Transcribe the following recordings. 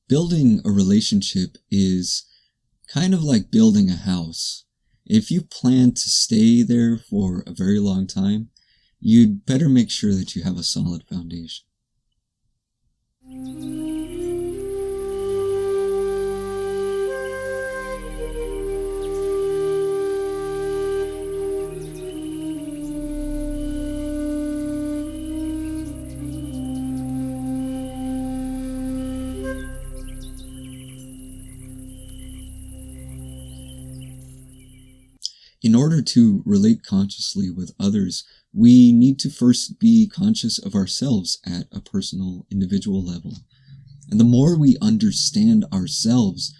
Building a relationship is kind of like building a house. If you plan to stay there for a very long time, you'd better make sure that you have a solid foundation. In order to relate consciously with others, we need to first be conscious of ourselves at a personal, individual level. And the more we understand ourselves,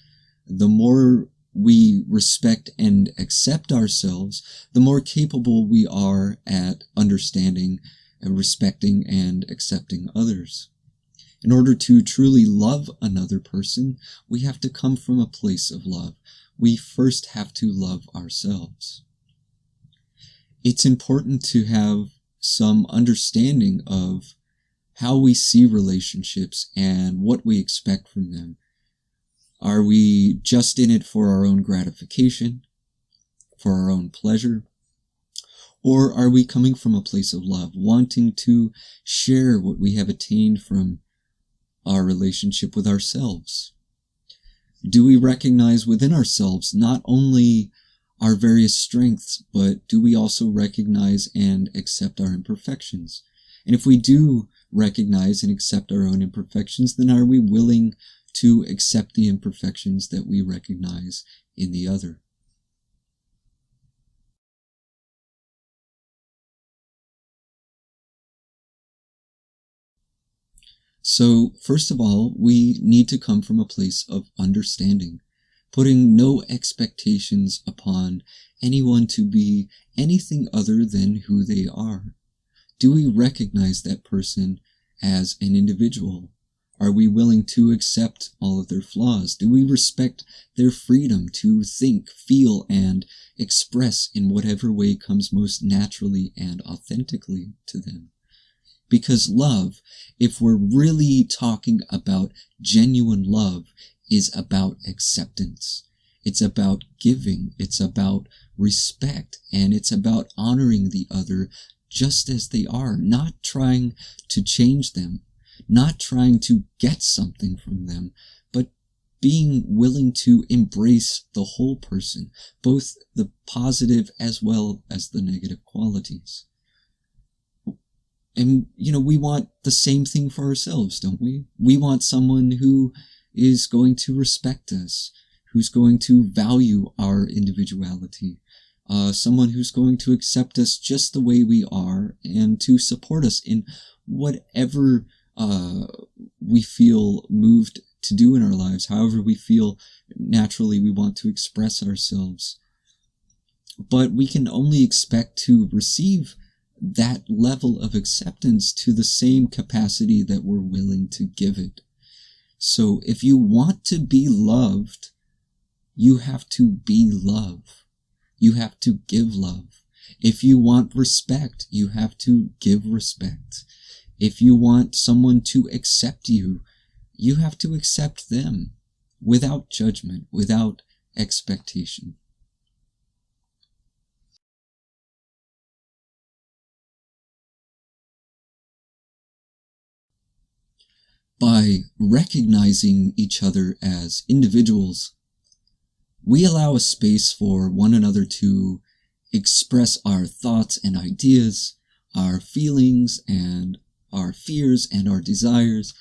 the more we respect and accept ourselves, the more capable we are at understanding and respecting and accepting others. In order to truly love another person, we have to come from a place of love. We first have to love ourselves. It's important to have some understanding of how we see relationships and what we expect from them. Are we just in it for our own gratification, for our own pleasure? Or are we coming from a place of love, wanting to share what we have attained from our relationship with ourselves? Do we recognize within ourselves not only our various strengths, but do we also recognize and accept our imperfections? And if we do recognize and accept our own imperfections, then are we willing to accept the imperfections that we recognize in the other? So, first of all, we need to come from a place of understanding, putting no expectations upon anyone to be anything other than who they are. Do we recognize that person as an individual? Are we willing to accept all of their flaws? Do we respect their freedom to think, feel, and express in whatever way comes most naturally and authentically to them? Because love, if we're really talking about genuine love, is about acceptance. It's about giving. It's about respect. And it's about honoring the other just as they are, not trying to change them, not trying to get something from them, but being willing to embrace the whole person, both the positive as well as the negative qualities. And, we want the same thing for ourselves, don't we? We want someone who is going to respect us, who's going to value our individuality, someone who's going to accept us just the way we are and to support us in whatever we feel moved to do in our lives, however we feel naturally we want to express ourselves. But we can only expect to receive that level of acceptance to the same capacity that we're willing to give it. So if you want to be loved, you have to be love. You have to give love. If you want respect, you have to give respect. If you want someone to accept you, you have to accept them without judgment, without expectation. By recognizing each other as individuals, we allow a space for one another to express our thoughts and ideas, our feelings and our fears and our desires.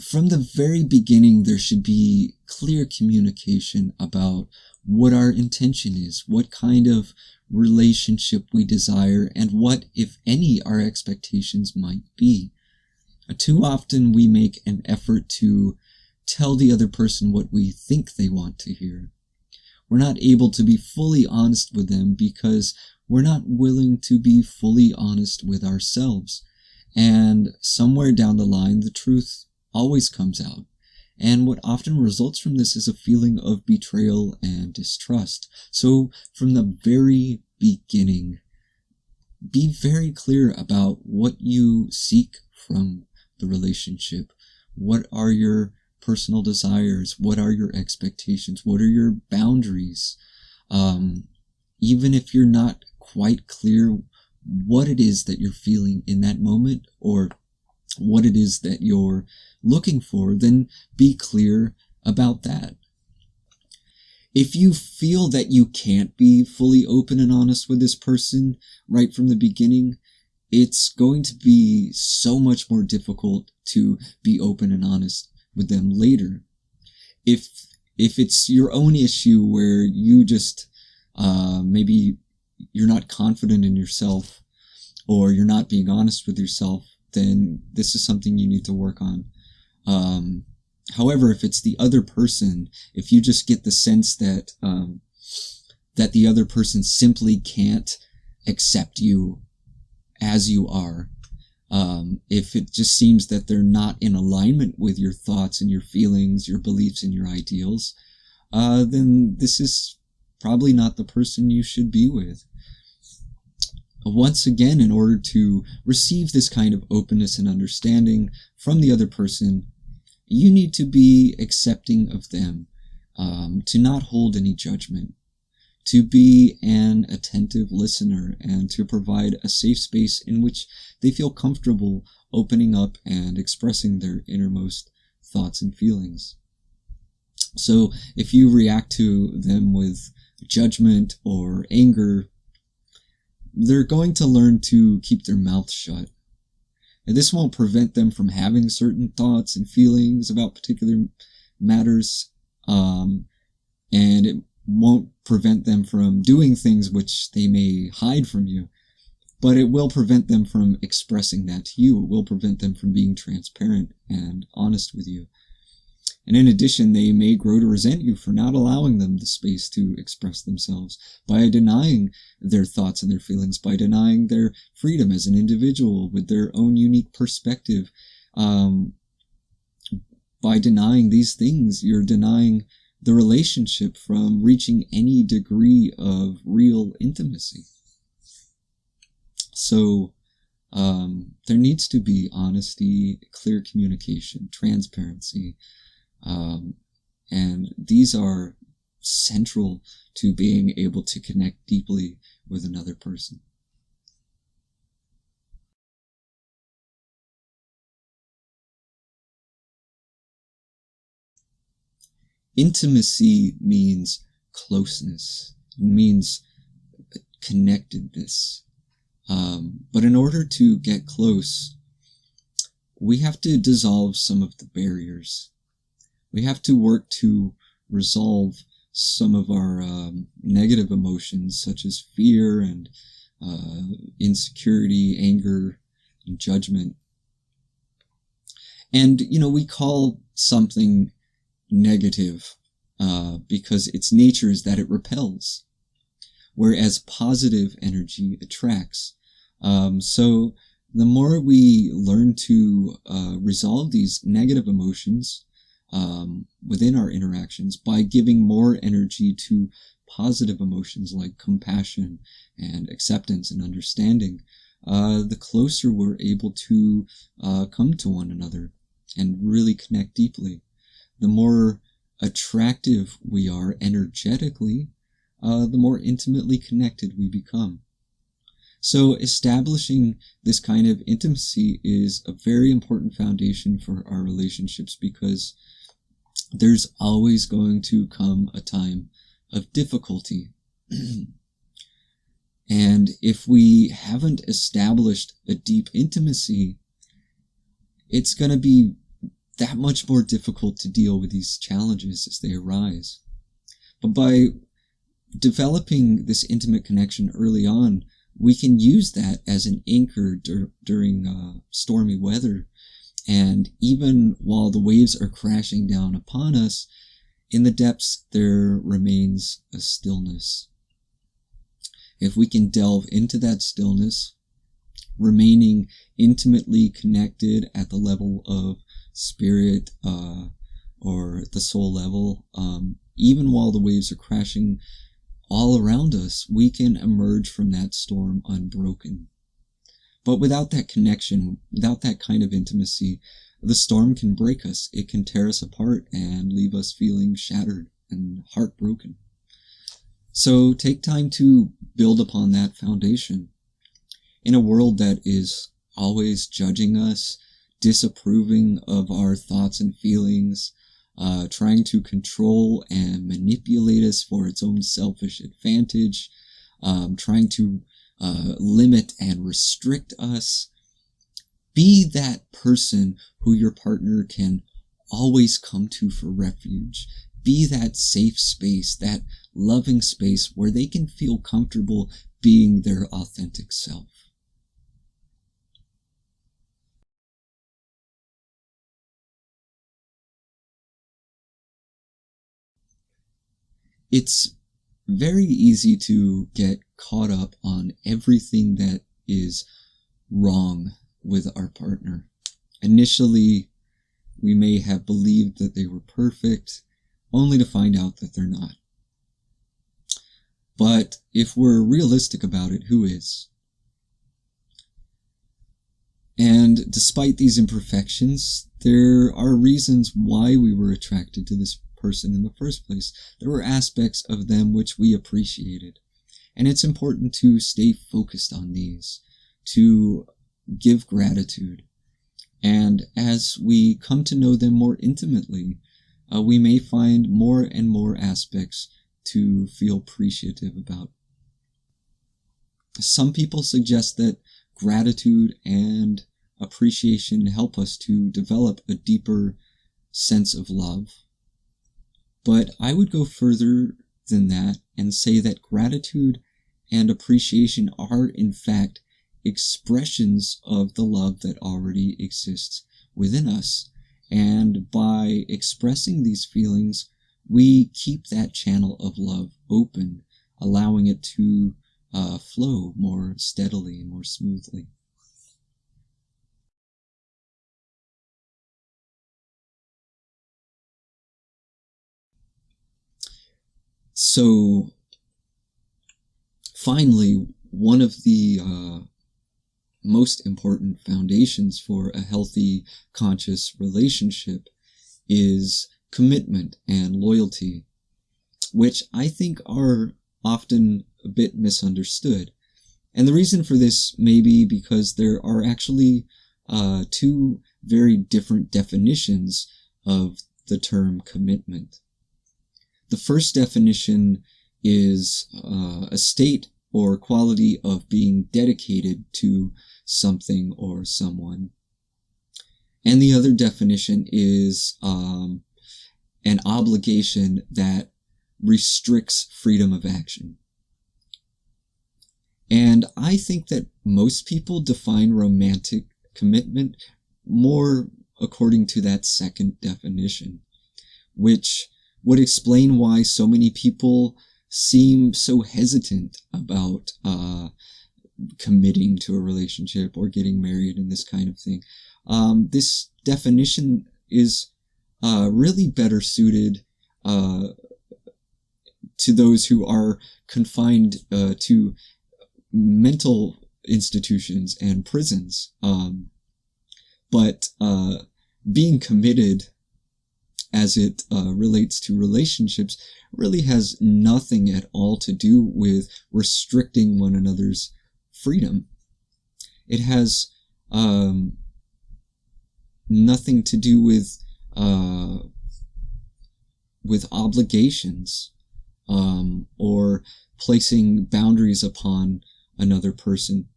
From the very beginning, there should be clear communication about what our intention is, what kind of relationship we desire, and what, if any, our expectations might be. Too often we make an effort to tell the other person what we think they want to hear. We're not able to be fully honest with them because we're not willing to be fully honest with ourselves. And somewhere down the line, the truth always comes out. And what often results from this is a feeling of betrayal and distrust. So from the very beginning, be very clear about what you seek from the relationship. What are your personal desires? What are your expectations? What are your boundaries? Even if you're not quite clear what it is that you're feeling in that moment or what it is that you're looking for, then be clear about that. If you feel that you can't be fully open and honest with this person right from the beginning, it's going to be so much more difficult to be open and honest with them later. If it's your own issue where you just maybe you're not confident in yourself or you're not being honest with yourself, then this is something you need to work on. However, if it's the other person, if you just get the sense that that the other person simply can't accept you as you are, if it just seems that they're not in alignment with your thoughts and your feelings, your beliefs and your ideals, then this is probably not the person you should be with. Once again, in order to receive this kind of openness and understanding from the other person, you need to be accepting of them, to not hold any judgment, to be an attentive listener, and to provide a safe space in which they feel comfortable opening up and expressing their innermost thoughts and feelings. So if you react to them with judgment or anger, they're going to learn to keep their mouth shut. And this won't prevent them from having certain thoughts and feelings about particular matters, and it won't prevent them from doing things which they may hide from you, but it will prevent them from expressing that to you. It will prevent them from being transparent and honest with you. And in addition, they may grow to resent you for not allowing them the space to express themselves, by denying their thoughts and their feelings, by denying their freedom as an individual with their own unique perspective. By denying these things, you're denying the relationship from reaching any degree of real intimacy. So there needs to be honesty, clear communication, transparency, and these are central to being able to connect deeply with another person. Intimacy means closeness, it means connectedness. But in order to get close, we have to dissolve some of the barriers. We have to work to resolve some of our negative emotions, such as fear and insecurity, anger, and judgment. And, we call something negative because its nature is that it repels, whereas positive energy attracts. So the more we learn to resolve these negative emotions within our interactions by giving more energy to positive emotions like compassion and acceptance and understanding, the closer we're able to come to one another and really connect deeply. The more attractive we are energetically, the more intimately connected we become. So establishing this kind of intimacy is a very important foundation for our relationships, because there's always going to come a time of difficulty. And if we haven't established a deep intimacy, it's going to be that much more difficult to deal with these challenges as they arise. But by developing this intimate connection early on, we can use that as an anchor during stormy weather. And even while the waves are crashing down upon us, in the depths there remains a stillness. If we can delve into that stillness, remaining intimately connected at the level of spirit or the soul level, even while the waves are crashing all around us, we can emerge from that storm unbroken. But without that connection, without that kind of intimacy, the storm can break us. It can tear us apart and leave us feeling shattered and heartbroken. So take time to build upon that foundation. In a world that is always judging us, disapproving of our thoughts and feelings, trying to control and manipulate us for its own selfish advantage, trying to limit and restrict us, be that person who your partner can always come to for refuge. Be that safe space, that loving space where they can feel comfortable being their authentic self. It's very easy to get caught up on everything that is wrong with our partner. Initially, we may have believed that they were perfect, only to find out that they're not. But if we're realistic about it, who is? And despite these imperfections, there are reasons why we were attracted to this person in the first place. There were aspects of them which we appreciated. And it's important to stay focused on these, to give gratitude. And as we come to know them more intimately, we may find more and more aspects to feel appreciative about. Some people suggest that gratitude and appreciation help us to develop a deeper sense of love. But I would go further than that and say that gratitude and appreciation are, in fact, expressions of the love that already exists within us. And by expressing these feelings, we keep that channel of love open, allowing it to flow more steadily, more smoothly. So, finally, one of the most important foundations for a healthy, conscious relationship is commitment and loyalty, which I think are often a bit misunderstood. And the reason for this may be because there are actually two very different definitions of the term commitment. The first definition is a state or quality of being dedicated to something or someone. And the other definition is an obligation that restricts freedom of action. And I think that most people define romantic commitment more according to that second definition, which would explain why so many people seem so hesitant about committing to a relationship or getting married and this kind of thing. This definition is really better suited to those who are confined to mental institutions and prisons. But being committed as it relates to relationships really has nothing at all to do with restricting one another's freedom. It has nothing to do with obligations or placing boundaries upon another person,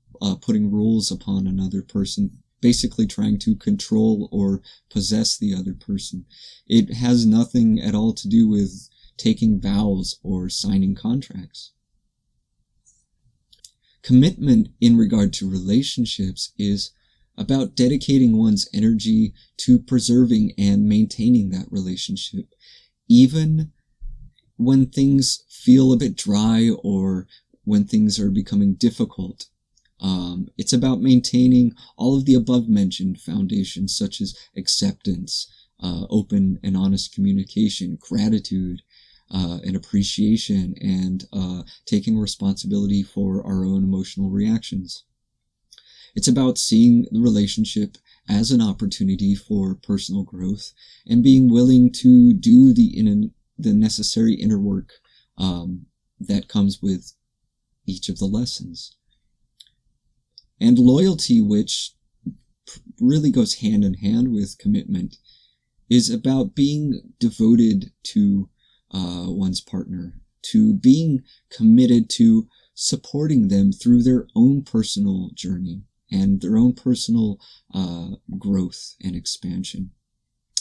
putting rules upon another person, basically trying to control or possess the other person. It has nothing at all to do with taking vows or signing contracts. Commitment in regard to relationships is about dedicating one's energy to preserving and maintaining that relationship, even when things feel a bit dry or when things are becoming difficult. It's about maintaining all of the above-mentioned foundations, such as acceptance, open and honest communication, gratitude, and appreciation, and taking responsibility for our own emotional reactions. It's about seeing the relationship as an opportunity for personal growth, and being willing to do the necessary inner work that comes with each of the lessons. And loyalty, which really goes hand in hand with commitment, is about being devoted to one's partner, to being committed to supporting them through their own personal journey and their own personal growth and expansion.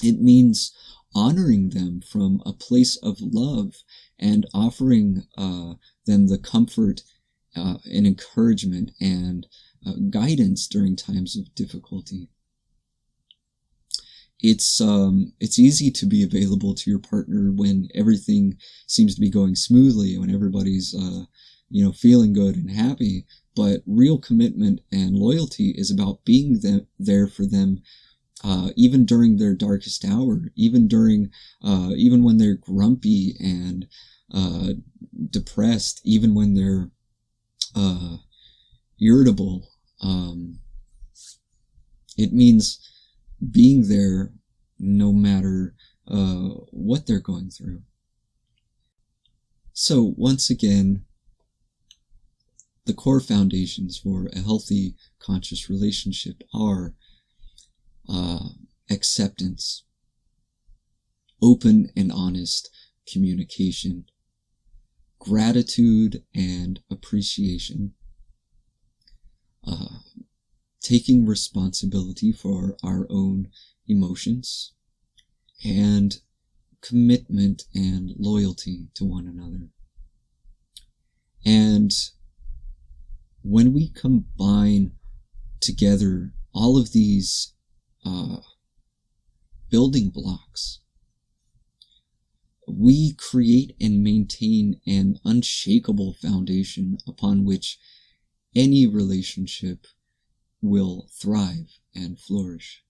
It means honoring them from a place of love and offering them the comfort and encouragement and guidance during times of difficulty. It's easy to be available to your partner when everything seems to be going smoothly, when everybody's feeling good and happy. But real commitment and loyalty is about being there for them, even during their darkest hour, even when they're grumpy and depressed, even when they're irritable. It means being there no matter what they're going through. So once again, the core foundations for a healthy, conscious relationship are acceptance, open and honest communication, gratitude and appreciation, taking responsibility for our own emotions, and commitment and loyalty to one another. And when we combine together all of these building blocks, we create and maintain an unshakable foundation upon which any relationship will thrive and flourish.